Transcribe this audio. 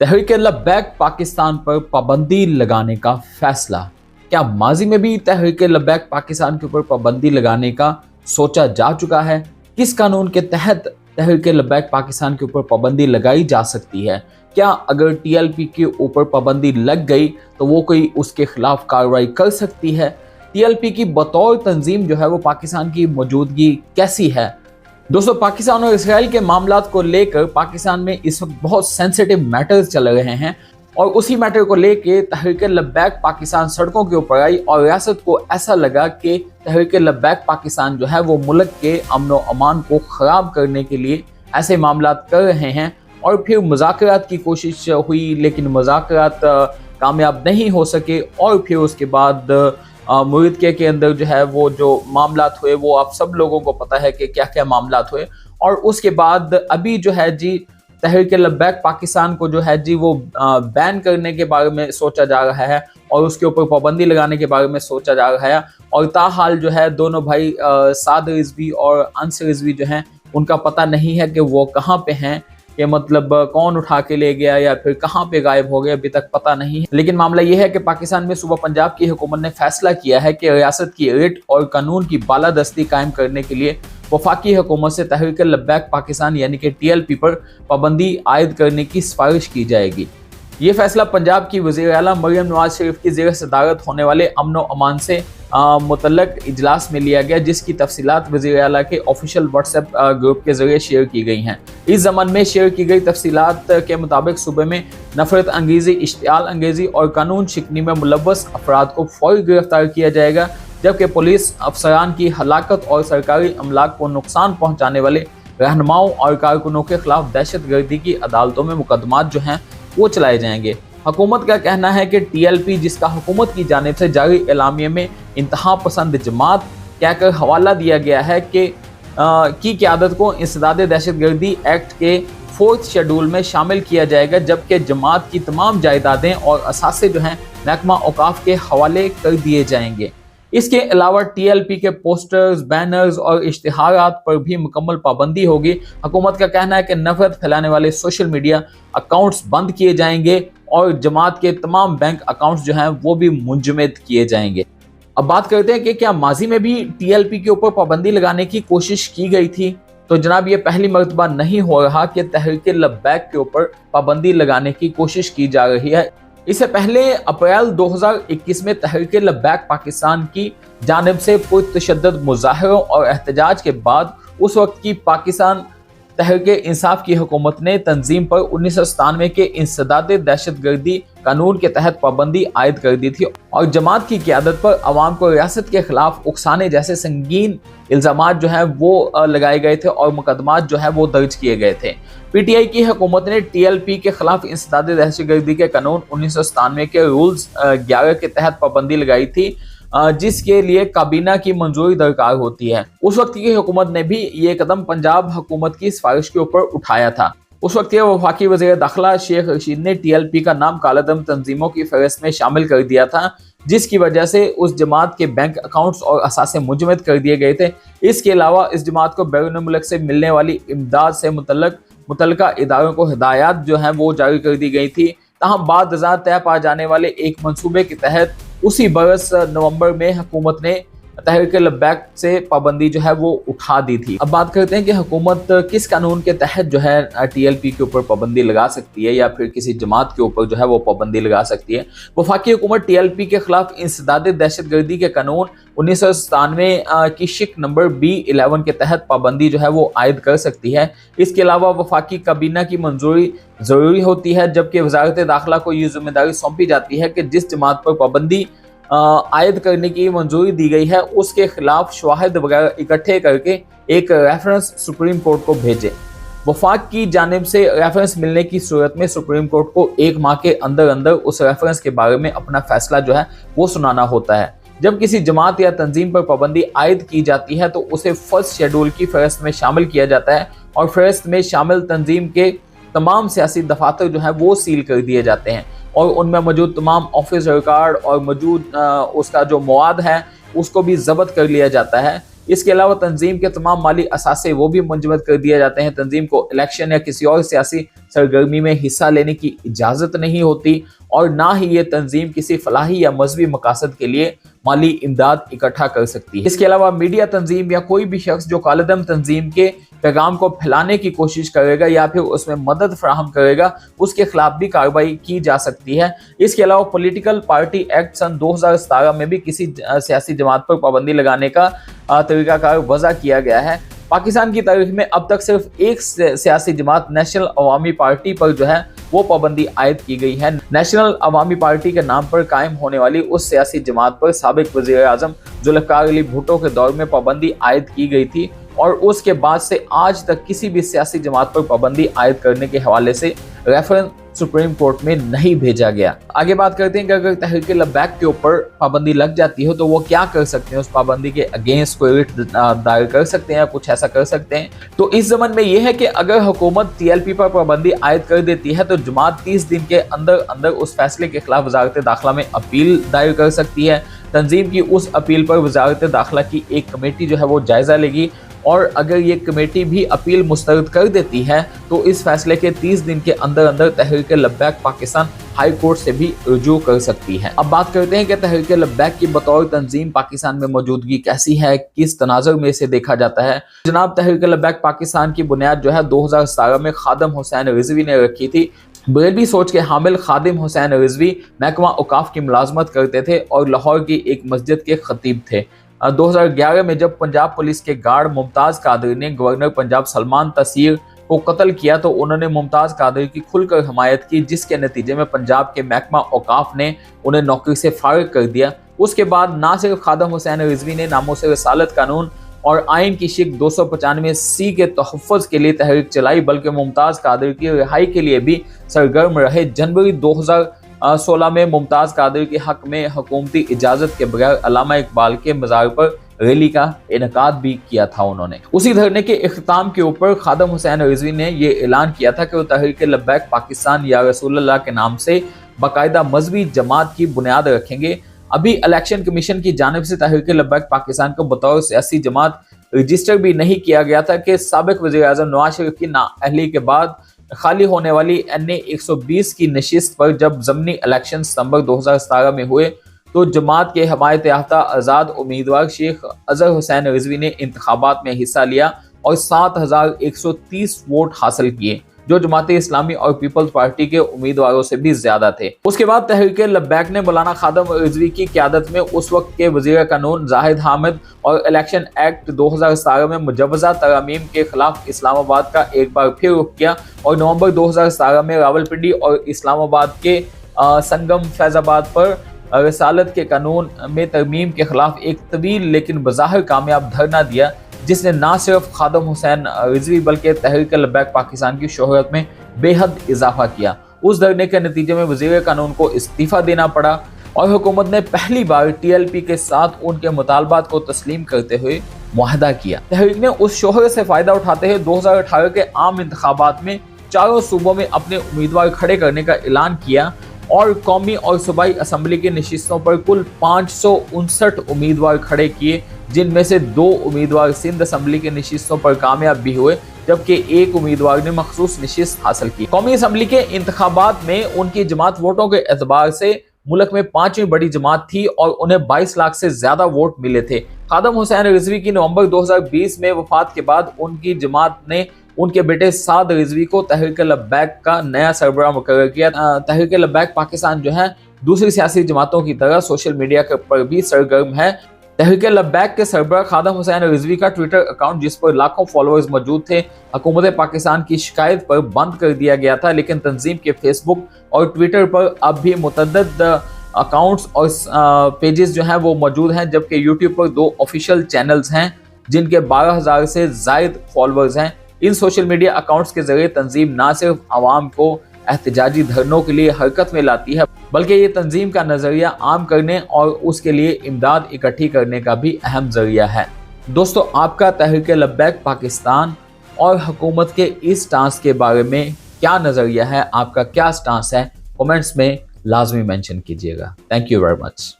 तहरीक लब्बैक पाकिस्तान पर पाबंदी लगाने का फैसला। क्या माजी में भी तहरीक लब्बैक पाकिस्तान के ऊपर पाबंदी लगाने का सोचा जा चुका है? किस कानून के तहत तहरीक लब्बैक पाकिस्तान के ऊपर पाबंदी लगाई जा सकती है? क्या अगर टीएलपी के ऊपर पाबंदी लग गई तो वो कोई उसके खिलाफ कार्रवाई कर सकती है? टीएलपी की बतौर तंजीम जो है वो पाकिस्तान की मौजूदगी कैसी है? दोस्तों, पाकिस्तान और इसराइल के मामलात को लेकर पाकिस्तान में इस वक्त बहुत सेंसिटिव मैटर्स चल रहे हैं और उसी मैटर को लेकर तहरीक लब्बैक पाकिस्तान सड़कों के ऊपर आई और रियासत को ऐसा लगा कि तहरीक लब्बैक पाकिस्तान जो है वो मुल्क के अमन व अमान को ख़राब करने के लिए ऐसे मामलात कर रहे हैं। और फिर मुज़ाकरात की कोशिश हुई लेकिन मुज़ाकरात कामयाब नहीं हो सके और फिर उसके बाद मुल्क के अंदर जो है वो जो मामलात हुए वो आप सब लोगों को पता है कि क्या क्या मामलात हुए। और उसके बाद अभी जो है जी तहरीक लब्बैक पाकिस्तान को जो है जी वो बैन करने के बारे में सोचा जा रहा है और उसके ऊपर पाबंदी लगाने के बारे में सोचा जा रहा है। और ताहाल जो है दोनों भाई साद रिजवी और अंस रिजवी जो हैं उनका पता नहीं है कि वो कहाँ पे हैं, कि मतलब कौन उठा के ले गया या फिर कहाँ पे गायब हो गए, अभी तक पता नहीं है। लेकिन मामला यह है कि पाकिस्तान में सूबा पंजाब की हुकूमत ने फैसला किया है कि रियासत की रिट और कानून की बालादस्ती कायम करने के लिए वफाकी हुकूमत से तहरीक लब्बैक पाकिस्तान यानी कि टीएलपी पर पाबंदी आयद करने की सिफारिश की जाएगी। ये फैसला पंजाब की वज़ीर आला मरियम नवाज शरीफ की ज़ेर सदारत होने वाले अमन व अमान से मुतल्लक इजलास में लिया गया, जिसकी तफसीलात वज़ीर आला के ऑफिशियल व्हाट्सएप ग्रुप के जरिए शेयर की गई हैं। इस ज़मन में शेयर की गई तफसीलात के मुताबिक सूबे में नफरत अंगेज़ी, इश्तियाल अंगेज़ी और कानून शिकनी में मुलव्वस अफराद को फौरी गिरफ्तार किया जाएगा, जबकि पुलिस अफसरान की हलाकत और सरकारी अमलाक को नुकसान पहुँचाने वाले रहनुमाओं और कारकुनों के खिलाफ दहशत गर्दी की अदालतों में मुकदमात जो हैं वो चलाए जाएंगे। हुकूमत का कहना है कि टीएलपी, जिसका हुकूमत की जानिब से जारी एलामिया में इंतहा पसंद जमात कहकर हवाला दिया गया है कि की क़यादत को इंसदाद दहशत गर्दी एक्ट के 4th शेड्यूल में शामिल किया जाएगा, जबकि जमात की तमाम जायदादें और असासे जो हैं महकमा औकाफ के हवाले कर दिए जाएंगे। इसके अलावा टीएलपी के पोस्टर्स, बैनर्स और इश्तिहारात पर भी मुकम्मल पाबंदी होगी। हुकूमत का कहना है कि नफरत फैलाने वाले सोशल मीडिया अकाउंट्स बंद किए जाएंगे और जमात के तमाम बैंक अकाउंट्स जो हैं वो भी मुंजमद किए जाएंगे। अब बात करते हैं कि क्या माजी में भी टीएलपी के ऊपर पाबंदी लगाने की कोशिश की गई थी? तो जनाब, ये पहली मर्तबा नहीं हो रहा कि तहरीक लब्बैक के ऊपर पाबंदी लगाने की कोशिश की जा रही है। इससे पहले अप्रैल 2021 में तहरीक लब्बैक पाकिस्तान की जानिब से पुरतशद्दद मुजाहरों और एहतजाज के बाद उस वक्त की पाकिस्तान तहरीक इंसाफ की हुकूमत ने तंजीम पर 1997 के इंसदाद दहशत गर्दी कानून के तहत पाबंदी आयद कर दी थी और जमात की क़यादत पर अवाम को रियासत के खिलाफ उकसाने जैसे संगीन इल्ज़ामात जो है वो लगाए गए थे और मुकदमात जो है वो दर्ज किए गए थे। पीटीआई की हुकूमत ने टीएलपी के खिलाफ इंसदाद दहशत गर्दी के कानून 1997 के रूल्स 11 के तहत पाबंदी लगाई थी, जिसके लिए काबीना की मंजूरी दरकार होती है। उस वक्त की हुकूमत ने भी ये कदम पंजाब हुकूमत की सिफारिश के ऊपर उठाया था। उस वक्त के वफाकी वज़ीर दाखिला शेख रशीद ने टीएलपी का नाम कालादम तंजीमों की फहरिस्त में शामिल कर दिया था, जिसकी वजह से उस जमात के बैंक अकाउंट्स और असासे मुंजमद कर दिए गए थे। इसके अलावा इस जमात को बैरून मुल्क से मिलने वाली इमदाद से मुतल्लिका इदारों को हिदायत जो है वो जारी कर दी गई थी। तहम बाद तय पा जाने वाले एक मंसूबे के तहत उसी बरस नवंबर में हुकूमत ने तहरीक लब्बैक से पाबंदी जो है वो उठा दी थी। अब बात करते हैं कि हुकूमत किस कानून के तहत जो है टीएलपी के ऊपर पाबंदी लगा सकती है या फिर किसी जमात के ऊपर जो है वो पाबंदी लगा सकती है। वफाकी हुकूमत टीएलपी के खिलाफ इंसदाद दहशत गर्दी के कानून 1997 की शिक नंबर B11 के तहत पाबंदी जो है वो आयद कर सकती है। इसके अलावा वफाकी काबीना की मंजूरी ज़रूरी होती है, जबकि वजारत दाखिला को ये जिम्मेदारी सौंपी जाती है कि जिस जमात पर पाबंदी आयद करने की मंजूरी दी गई है उसके खिलाफ शवाहिद वगैरह इकट्ठे करके एक रेफरेंस सुप्रीम कोर्ट को भेजे। वफाक की जानिब से रेफरेंस मिलने की सूरत में सुप्रीम कोर्ट को 1 माह के अंदर अंदर उस रेफरेंस के बारे में अपना फैसला जो है वो सुनाना होता है। जब किसी जमात या तंजीम पर पाबंदी आयद की जाती है तो उसे 1st शेड्यूल की फहरिस्त में शामिल किया जाता है और फहरिस्त में शामिल तंजीम के तमाम सियासी दफातर जो है वो सील कर दिए जाते हैं और उनमें मौजूद तमाम ऑफिस रिकॉर्ड और मौजूद उसका जो मवाद है उसको भी जब्त कर लिया जाता है। इसके अलावा तंजीम के तमाम माली असासे वो भी मुंजमद कर दिए जाते हैं। तंजीम को इलेक्शन या किसी और सियासी सरगर्मी में हिस्सा लेने की इजाज़त नहीं होती और ना ही ये तंजीम किसी फलाही या मजहबी मकासद के लिए माली इमदाद इकट्ठा कर सकती है। इसके अलावा मीडिया तंजीम या कोई भी शख्स जो कालेदम तंजीम के पैगाम को फैलाने की कोशिश करेगा या फिर उसमें मदद फराहम करेगा, उसके खिलाफ भी कार्रवाई की जा सकती है। इसके अलावा पॉलिटिकल पार्टी एक्ट सन 2017 में भी किसी सियासी जमात पर पाबंदी लगाने का तरीकाकार वज़ा किया गया है। पाकिस्तान की तारीख में अब तक सिर्फ एक सियासी जमात नेशनल अवामी पार्टी पर जो है वो पाबंदी आयद की गई है। नेशनल अवामी पार्टी के नाम पर कायम होने वाली उस सियासी जमात पर साबिक वज़ीर आज़म जुल्फ़िकार अली भुट्टो के दौर में पाबंदी आयद की गई थी और उसके बाद से आज तक किसी भी सियासी जमात पर पाबंदी आयद करने के हवाले से रेफरेंस सुप्रीम कोर्ट में नहीं भेजा गया। आगे बात करते हैं कि अगर तहरीक लब्बैक के ऊपर पाबंदी लग जाती है तो वो क्या कर सकते हैं, उस पाबंदी के अगेंस्ट कोई रिट दायर कर सकते हैं या कुछ ऐसा कर सकते हैं। तो इस ज़माने में यह है कि अगर हुकूमत TLP पर पाबंदी आयद कर देती है तो जमात 30 दिन के अंदर अंदर उस फैसले के खिलाफ वजारत दाखिला में अपील दायर कर सकती है। तंजीम की उस अपील पर वजारत दाखिला की एक कमेटी जो है वो जायजा लेगी और अगर ये कमेटी भी अपील मुस्तरद कर देती है तो इस फैसले के 30 दिन के अंदर अंदर तहरीक लब्बैक पाकिस्तान हाई कोर्ट से भी रुजू कर सकती है। अब बात करते हैं कि तहरीक लब्बैक की बतौर तंजीम पाकिस्तान में मौजूदगी कैसी है, किस तनाजुर में इसे देखा जाता है। जनाब तहरीक लब्बैक पाकिस्तान की बुनियाद जो है 2017 में खादिम हुसैन रिजवी ने रखी थी। बरेलवी सोच के हामिल खादिम हुसैन रिजवी महकमा औकाफ की मुलाजमत करते थे और लाहौर की एक मस्जिद के खतीब थे। 2011 में जब पंजाब पुलिस के गार्ड मुमताज कादरी ने गवर्नर पंजाब सलमान तसीर को कत्ल किया तो उन्होंने मुमताज कादरी की खुलकर हमायत की, जिसके नतीजे में पंजाब के महकमा औकाफ ने उन्हें नौकरी से फारिग कर दिया। उसके बाद ना सिर्फ खादिम हुसैन रिजवी ने नामों से रसालत कानून और आइन की शिक 295C के तहफ़्फ़ुज़ के लिए तहरीक चलाई, बल्कि मुमताज कादरी की रिहाई के लिए भी सरगर्म रहे। जनवरी 2016 में मुमताज कादरी के हक में हुकूमती इजाज़त के बगैर अल्लामा इकबाल के मज़ार पर रैली का इनेकाद भी किया था उन्होंने। उसी धरने के इख्तिताम के ऊपर खादिम हुसैन रिजवी ने यह ऐलान किया था कि वो तहरीक लब्बैक पाकिस्तान या रसूलुल्लाह के नाम से बाकायदा मजहबी जमात की बुनियाद रखेंगे। अभी इलेक्शन कमीशन की जानिब से तहरीक लब्बैक पाकिस्तान को बतौर सियासी जमात रजिस्टर भी नहीं किया गया था कि साबिक वज़ीर आज़म नवाज शरीफ की नाअहली के बाद खाली होने वाली NA 120 की नशिस्त पर जब ज़मनी इलेक्शन सितंबर 2017 में हुए तो जमात के हमायत याफ्ता आज़ाद उम्मीदवार शेख अजहर हुसैन रिजवी ने इंतखाबात में हिस्सा लिया और 7130 वोट हासिल किए, जो जमात इस्लामी और पीपल्स पार्टी के उम्मीदवारों से भी ज्यादा थे। उसके बाद तहरीक लब्बैक ने मौलाना खादिम रिजवी की क़यादत में उस वक्त के वज़ीर कानून जाहिद हामिद और इलेक्शन एक्ट 2017 में मुजवज़ा तरमीम के खिलाफ इस्लामाबाद का एक बार फिर रुख किया और नवंबर 2017 में रावलपिंडी और इस्लामाबाद के संगम फैजाबाद पर रसालत के कानून में तरमीम के खिलाफ एक तवील लेकिन बज़ाहिर कामयाब धरना दिया, जिसने ना सिर्फ खादिम हुसैन रिजवी बल्कि तहरीक लब्बैक पाकिस्तान की शोहरत में बेहद इजाफा किया। उस धरने के नतीजे में वज़ीर कानून को इस्तीफ़ा देना पड़ा और हुकूमत ने पहली बार TLP के साथ उनके मुतालबात को तस्लीम करते हुए मुआहदा किया। तहरीक ने उस शोहरत से फ़ायदा उठाते हुए 2018 के आम इंतखाबात में चारों सूबों में अपने उम्मीदवार खड़े करने का ऐलान किया और कौमी और सूबाई असम्बली की नशिस्तों पर कुल 559 उम्मीदवार खड़े किए, जिनमें से 2 उम्मीदवार सिंध असम्बली की नशिस्तों पर कामयाब भी हुए, जबकि एक उम्मीदवार ने मखसूस नशिस्त हासिल की। कौमी असम्बली के इंतखाबात में उनकी जमात वोटों के एतबार से मुल्क में 5वीं बड़ी जमात थी और उन्हें 22 लाख से ज्यादा वोट मिले थे। खादिम हुसैन रिजवी की नवंबर 2020 में वफात के बाद उनकी जमात ने उनके बेटे साद रिजवी को तहरीक लब्बैक का नया सरबराह मुकर्रर किया। तहरीक लब्बैक पाकिस्तान जो है दूसरी सियासी जमातों की तरह सोशल मीडिया पर भी सरगर्म है। तहरीक लब्बैक के सरबराह खादिम हुसैन रिजवी का ट्विटर अकाउंट, जिस पर लाखों फॉलोअर्स मौजूद थे, हुकूमत पाकिस्तान की शिकायत पर बंद कर दिया गया था, लेकिन तंजीम के फेसबुक और ट्विटर पर अब भी मुतअद्दिद अकाउंट्स और पेजेस जो हैं वो मौजूद हैं, जबकि यूट्यूब पर 2 ऑफिशियल चैनल्स हैं जिनके 12,000 से जायद फॉलोअर्स हैं। इन सोशल मीडिया अकाउंट्स के जरिए तंजीम ना सिर्फ आवाम को एहतजाजी धरनों के लिए हरकत में लाती है, बल्कि ये तंजीम का नज़रिया आम करने और उसके लिए इमदाद इकट्ठी करने का भी अहम जरिया है। दोस्तों, आपका तहरीक लब्बैक पाकिस्तान और हुकूमत के इस स्टांस के बारे में क्या नज़रिया है, आपका क्या स्टांस है, कमेंट्स में लाजमी मेंशन कीजिएगा। Thank you very much.